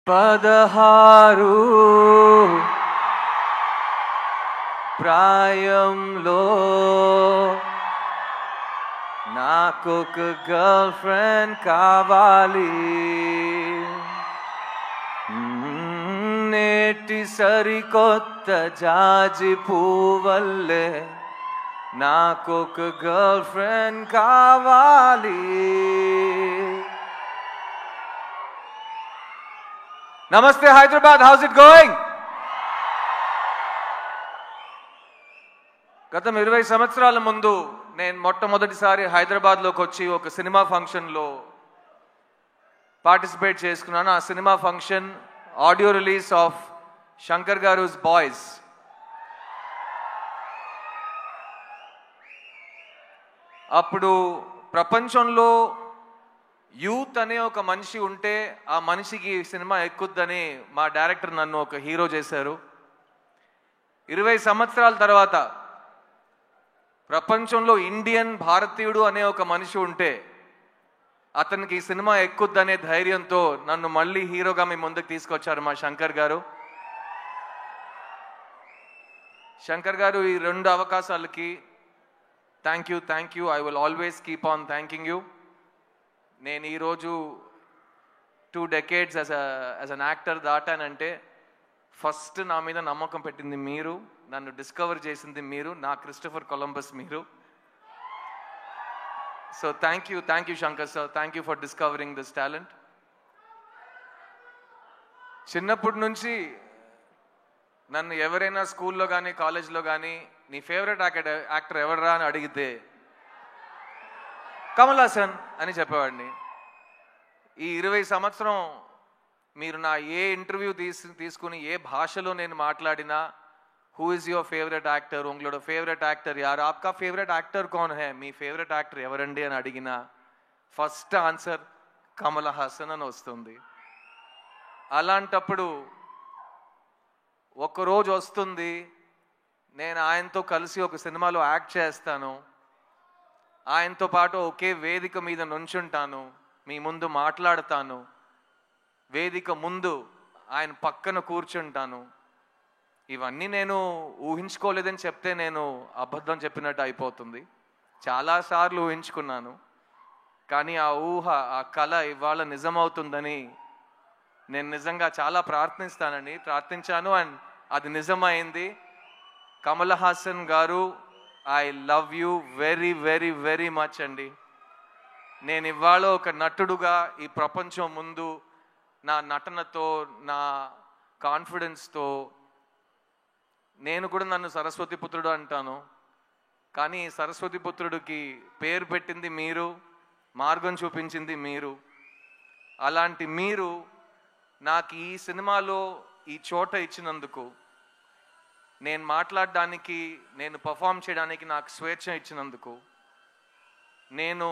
16 ప్రాయంలో నాకొక girl friend కావాలి. నేటి సరికొత్త జాజి పువ్వల్లే నాకొక గర్ల్ ఫ్రెండ్ కావాలి. నమస్తే హైదరాబాద్, హౌస్ ఇట్ గోయింగ్? గతం 20 సంవత్సరాల ముందు నేను మొట్టమొదటిసారి హైదరాబాద్లోకి వచ్చి ఒక సినిమా ఫంక్షన్లో పార్టిసిపేట్ చేసుకున్నాను. ఆ cinema function audio release of Shankar గారు's బాయ్స్. అప్పుడు ప్రపంచంలో యూత్ అనే ఒక మనిషి ఉంటే ఆ మనిషికి సినిమా ఎక్కుద్దని మా డైరెక్టర్ నన్ను ఒక హీరో చేశారు. 20 సంవత్సరాల తర్వాత ప్రపంచంలో ఇండియన్ భారతీయుడు అనే ఒక మనిషి ఉంటే అతనికి ఈ సినిమా ఎక్కుద్దనే ధైర్యంతో నన్ను మళ్ళీ హీరోగా మీ ముందుకు తీసుకొచ్చారు మా శంకర్ గారు. శంకర్ గారు, ఈ 2 అవకాశాలకి thank you. I will always keep on thanking you. నేను ఈరోజు 2 decades యాజ్ అన్ యాక్టర్ దాటానంటే ఫస్ట్ నా మీద నమ్మకం పెట్టింది మీరు, నన్ను డిస్కవర్ చేసింది మీరు, నా క్రిస్టఫర్ కొలంబస్ మీరు. So thank you Shankar sir, thank you for discovering this talent. చిన్నప్పటి నుంచి నన్ను ఎవరైనా స్కూల్లో కానీ కాలేజ్లో కానీ నీ ఫేవరెట్ యాక్టర్ ఎవడరా అని అడిగితే కమల్ హాసన్ అని చెప్పేవాడిని. ఈ 20 సంవత్సరం మీరు నా ఏ ఇంటర్వ్యూ తీసుకుని ఏ భాషలో నేను మాట్లాడినా who is your favourite actor, ఉంగళోడ ఫేవరెట్ యాక్టర్ యార్, ఆప్కా ఫేవరెట్ యాక్టర్ కౌన్ హై, మీ ఫేవరెట్ యాక్టర్ ఎవరండి అని అడిగినా ఫస్ట్ ఆన్సర్ కమల్ హాసన్ అని వస్తుంది. అలాంటప్పుడు ఒక్కరోజు వస్తుంది నేను ఆయనతో కలిసి ఒక సినిమాలో యాక్ట్ చేస్తాను, ఆయనతో పాటు ఒకే వేదిక మీద నుంచుంటాను, మీ ముందు మాట్లాడతాను, వేదిక ముందు ఆయన పక్కన కూర్చుంటాను. ఇవన్నీ నేను ఊహించుకోలేదని చెప్తే నేను అబద్ధం చెప్పినట్టు అయిపోతుంది. చాలాసార్లు ఊహించుకున్నాను, కానీ ఆ ఊహ, ఆ కళ ఇవాళ నిజమవుతుందని నేను నిజంగా చాలా ప్రార్థించాను. అండ్ అది నిజమైంది. కమల్ హాసన్ గారు, I love you very very very much అండి. నేను ఇవాళ ఒక నటుడుగా ఈ ప్రపంచం ముందు నా నటనతో, నా కాన్ఫిడెన్స్తో, నేను కూడా నన్ను సరస్వతి పుత్రుడు అంటాను, కానీ సరస్వతి పుత్రుడికి పేరు పెట్టింది మీరు, మార్గం చూపించింది మీరు. అలాంటి మీరు నాకు ఈ సినిమాలో ఈ చోట ఇచ్చినందుకు, నేను మాట్లాడడానికి, నేను పర్ఫామ్ చేయడానికి నాకు స్వేచ్ఛ ఇచ్చినందుకు, నేను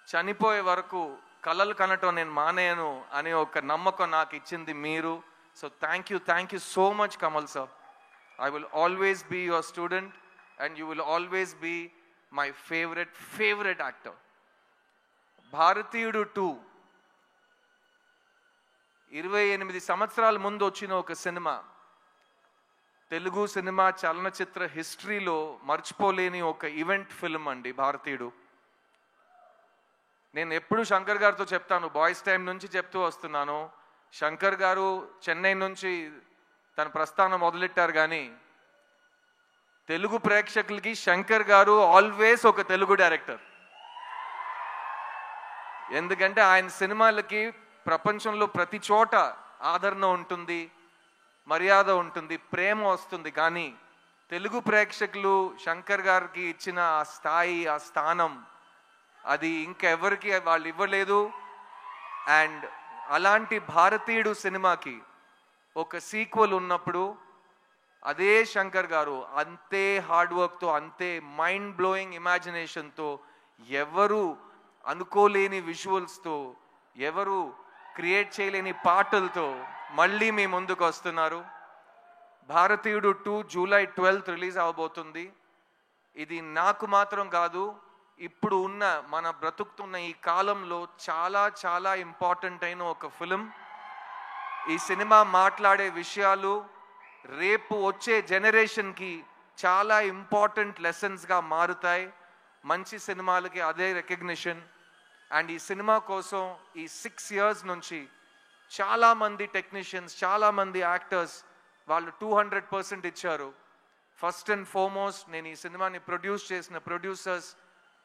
చనిపోయే వరకు కలలు కనటం నేను మానేయను అనే ఒక నమ్మకం నాకు ఇచ్చింది మీరు. So thank you so much Kamal sir. I will always be your student and you will always be my favourite actor. Bharateeyudu 2 28 సంవత్సరాల ముందు వచ్చిన ఒక సినిమా, తెలుగు సినిమా చలనచిత్ర హిస్టరీలో మర్చిపోలేని ఒక ఈవెంట్ ఫిల్మ్ అండి భారతీయుడు. నేను ఎప్పుడు శంకర్ గారితో చెప్తాను, బాయ్స్ టైం నుంచి చెప్తూ వస్తున్నాను, శంకర్ గారు చెన్నై నుంచి తన ప్రస్థానం మొదలెట్టారు, కానీ తెలుగు ప్రేక్షకులకి శంకర్ గారు ఆల్వేస్ ఒక తెలుగు డైరెక్టర్. ఎందుకంటే ఆయన సినిమాలకి ప్రపంచంలో ప్రతి చోట ఆదరణ ఉంటుంది, మర్యాద ఉంటుంది, ప్రేమ వస్తుంది. కానీ తెలుగు ప్రేక్షకులు శంకర్ గారికి ఇచ్చిన ఆ స్థాయి, ఆ స్థానం, అది ఇంకెవరికి వాళ్ళు ఇవ్వలేదు. అండ్ అలాంటి భారతీయుడు సినిమాకి ఒక సీక్వెల్ ఉన్నప్పుడు అదే శంకర్ గారు అంతే హార్డ్ వర్క్తో, అంతే మైండ్ బ్లోయింగ్ ఇమాజినేషన్తో, ఎవరు అనుకోలేని విజువల్స్తో, ఎవరు క్రియేట్ చేయలేని పాటలతో మళ్ళీ మీ ముందుకు వస్తున్నారు. భారతీయుడు 2 జూలై 12th రిలీజ్ అవబోతుంది. ఇది నాకు మాత్రం కాదు, ఇప్పుడు ఉన్న మన బ్రతుకుతున్న ఈ కాలంలో చాలా చాలా ఇంపార్టెంట్ అయిన ఒక ఫిలిం. ఈ సినిమా మాట్లాడే విషయాలు రేపు వచ్చే జనరేషన్కి చాలా ఇంపార్టెంట్ లెసన్స్గా మారుతాయి. మంచి సినిమాలకి అదే రికగ్నిషన్. అండ్ ఈ సినిమా కోసం ఈ 6 years నుంచి చాలామంది టెక్నీషియన్స్, చాలామంది యాక్టర్స్ వాళ్ళు 200% ఇచ్చారు. ఫస్ట్ అండ్ ఫార్మోస్ట్ నేను ఈ సినిమాని ప్రొడ్యూస్ చేసిన ప్రొడ్యూసర్స్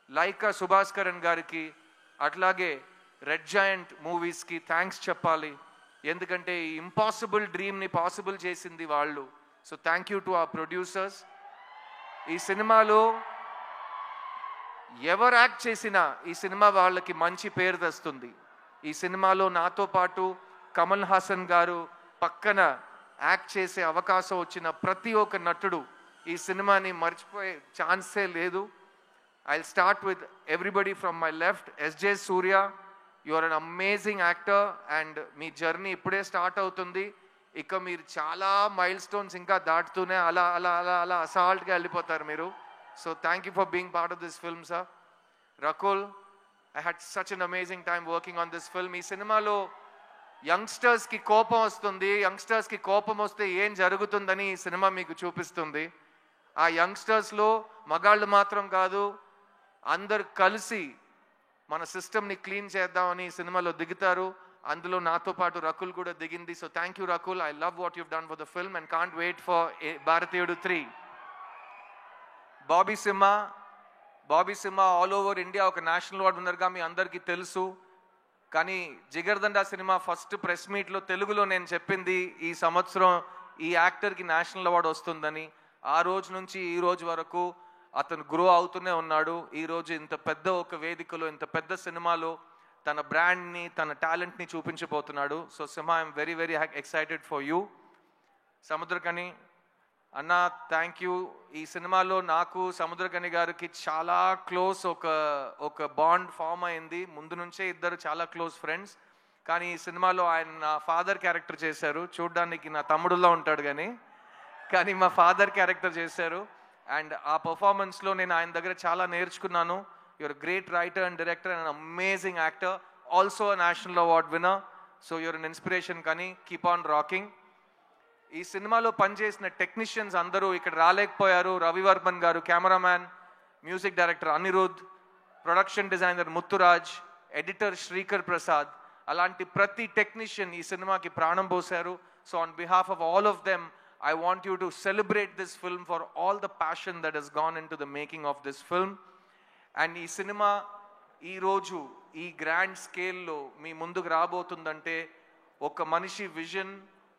లైకా సుభాస్కరన్ గారికి, అట్లాగే రెడ్ జాయింట్ మూవీస్కి థ్యాంక్స్ చెప్పాలి. ఎందుకంటే ఈ ఇంపాసిబుల్ డ్రీమ్ని పాసిబుల్ చేసింది వాళ్ళు. So thank you to our producers. ఈ సినిమాలో ఎవరు యాక్ట్ చేసినా ఈ సినిమా వాళ్ళకి మంచి పేరు తెస్తుంది. ఈ సినిమాలో నాతో పాటు కమల్ హాసన్ గారు పక్కన యాక్ట్ చేసే అవకాశం వచ్చిన ప్రతి ఒక్క నటుడు ఈ సినిమాని మర్చిపోయే ఛాన్సే లేదు. I'll start with everybody from my left. SJ Suryah, you are an amazing actor and మీ జర్నీ ఇప్పుడే స్టార్ట్ అవుతుంది. ఇక మీరు చాలా మైల్ స్టోన్స్ ఇంకా దాటుతూనే అలా అలా అలా అలా అసాల్ట్గా వెళ్ళిపోతారు మీరు. So thank you for being part of this film sir. Rakul, I had such an amazing time working on this film. ఈ సినిమాలో యంగ్స్టర్స్కి కోపం వస్తుంది, యంగ్స్టర్స్కి కోపం వస్తే ఏం జరుగుతుందని ఈ సినిమా మీకు చూపిస్తుంది. ఆ యంగ్స్టర్స్లో మగాళ్ళు మాత్రం కాదు, అందరు కలిసి మన సిస్టమ్ని క్లీన్ చేద్దామని ఈ సినిమాలో దిగుతారు. అందులో నాతో పాటు రకుల్ కూడా దిగింది. So thank you Rakul. I love what you've done for the film and can't wait for Bharateeyudu 3. Bobby Simha all over India ఒక నేషనల్ అవార్డు విన్నర్గా మీ అందరికీ తెలుసు. కానీ జిగర్దండా సినిమా ఫస్ట్ ప్రెస్ మీట్లో తెలుగులో నేను చెప్పింది ఈ సంవత్సరం ఈ యాక్టర్కి నేషనల్ అవార్డు వస్తుందని. ఆ రోజు నుంచి ఈ రోజు వరకు అతను గ్రో అవుతూనే ఉన్నాడు. ఈరోజు ఇంత పెద్ద ఒక వేదికలో, ఇంత పెద్ద సినిమాలో తన బ్రాండ్ని, తన టాలెంట్ని చూపించబోతున్నాడు. So Simha, I'm very very excited for you. Samuthirakani అన్న, థ్యాంక్ యూ. ఈ సినిమాలో నాకు సముద్రకని గారికి చాలా క్లోజ్ ఒక బాండ్ ఫామ్ అయింది. ముందు నుంచే ఇద్దరు చాలా క్లోజ్ ఫ్రెండ్స్. కానీ ఈ సినిమాలో ఆయన నా ఫాదర్ క్యారెక్టర్ చేశారు. చూడ్డానికి నా తమ్ముడులా ఉంటాడు కానీ మా ఫాదర్ క్యారెక్టర్ చేశారు. అండ్ ఆ పర్ఫార్మెన్స్లో నేను ఆయన దగ్గర చాలా నేర్చుకున్నాను. Your great writer and director and amazing actor, also national award winner. So your an inspiration కానీ కీప్ ఆన్ రాకింగ్. ఈ సినిమాలో పనిచేసిన టెక్నీషియన్స్ అందరూ ఇక్కడ రాలేకపోయారు. రవివర్మన్ గారు cameraman, music director Anirudh, production designer Muthuraj, editor Srikar Prasad, అలాంటి ప్రతి టెక్నీషియన్ ఈ సినిమాకి ప్రాణం పోశారు. So on behalf of all of them I want you to celebrate this film for all the passion that has gone into the making of this film. And ee cinema ee roju ee grand scale lo mee munduku raabotundante oka manishi vision,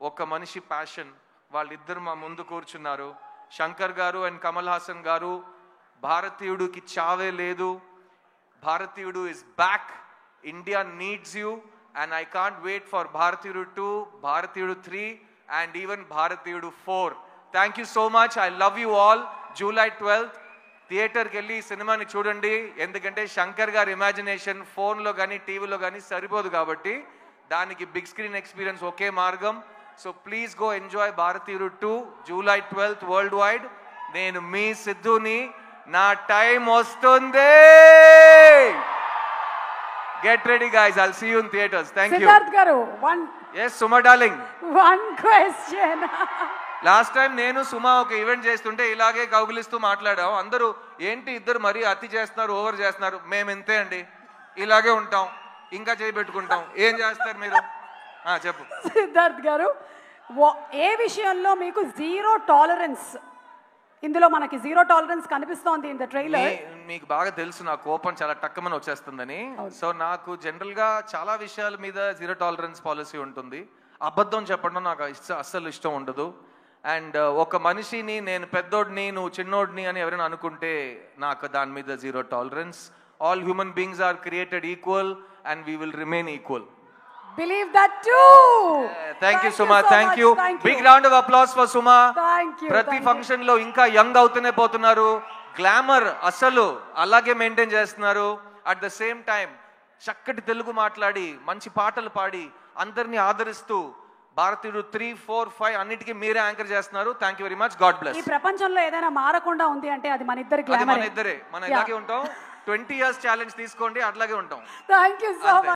oka manishi passion valliddaru ma mundu koorchunnaru. Shankar garu and Kamal Hassan garu, Bharatiyudu ki chave ledu, Bharatiyudu is back, India needs you, and I can't wait for Bharatiyudu 2, Bharatiyudu 3 and even Bharatiyudu 4. Thank you so much. I love you all. July 12th థియేటర్కి వెళ్ళి సినిమాని చూడండి. ఎందుకంటే శంకర్ గారి imagination ఫోన్లో కానీ టీవీలో కానీ సరిపోదు కాబట్టి దానికి బిగ్ స్క్రీన్ ఎక్స్పీరియన్స్ ఒకే మార్గం. సో ప్లీజ్ గో ఎంజాయ్ భారతీయుడు 2 July 12th వరల్డ్ వైడ్. నేను మీ సిద్ధుని, నా టైం వస్తుంది. Get ready guys, I'll see you in theaters. Thank you. Siddharth garu, Yes, Suma darling. one question. Last time నేను సుమా ఒక event చేస్తుంటే ఇలాగే కౌగిలిస్తూ మాట్లాడాం. అందరూ ఏంటి ఇద్దరు మరీ అతి చేస్తున్నారు, ఓవర్ చేస్తున్నారు. మేము ఇంతే అండి, ఇలాగే ఉంటాం, ఇంకా చేయబెట్టుకుంటాం. ఏం చేస్తారు మీరు? చెప్పు సిద్ధార్థ్ గారు, ఏ విషయంలో మీకు జీరో టాలరెన్స్? ఇందులో మనకి జీరో టాలరెన్స్ కనిపిస్తోంది ఇన్ ద ట్రైలర్. మీకు బాగా తెలుసు నా కోపం చాలా టక్కమని వచ్చేస్తుందని. సో నాకు జనరల్ గా చాలా విషయాల మీద జీరో టాలరెన్స్ పాలసీ ఉంటుంది. అబద్ధం చెప్పడం నాకు అస్సలు ఇష్టం ఉండదు. అండ్ ఒక మనిషిని నేను పెద్దోడిని నువ్వు చిన్నోడిని అని ఎవరైనా అనుకుంటే నాకు దాని మీద zero tolerance. All human beings are created equal and we will remain equal. Believe that too. Thank you Suma, thank you. Big round of applause for Suma. Thank you. ప్రతి ఫంక్షన్ లో ఇంకా యంగ్ అవుతూనే పోతున్నారు. Glamour అసలు అలాగే maintain చేస్తున్నారు. At the same time చక్కటి తెలుగు మాట్లాడి మంచి పాటలు పాడి అందరినీ ఆదరిస్తూ భారతీయుడు 3, 4, 5 అన్నిటికీ మీరే యాంకర్ చేస్తున్నారు. Thank you very much. God bless. ఈ ప్రపంచంలో ఏదైనా మారకుండా ఉంది అంటే అది మన ఇద్దరి గ్లామర్. మన ఇద్దరే, మనం ఇలాగే ఉంటాం. 20 years ఛాలెంజ్ తీసుకోండి, అట్లాగే ఉంటాం. Thank you so much.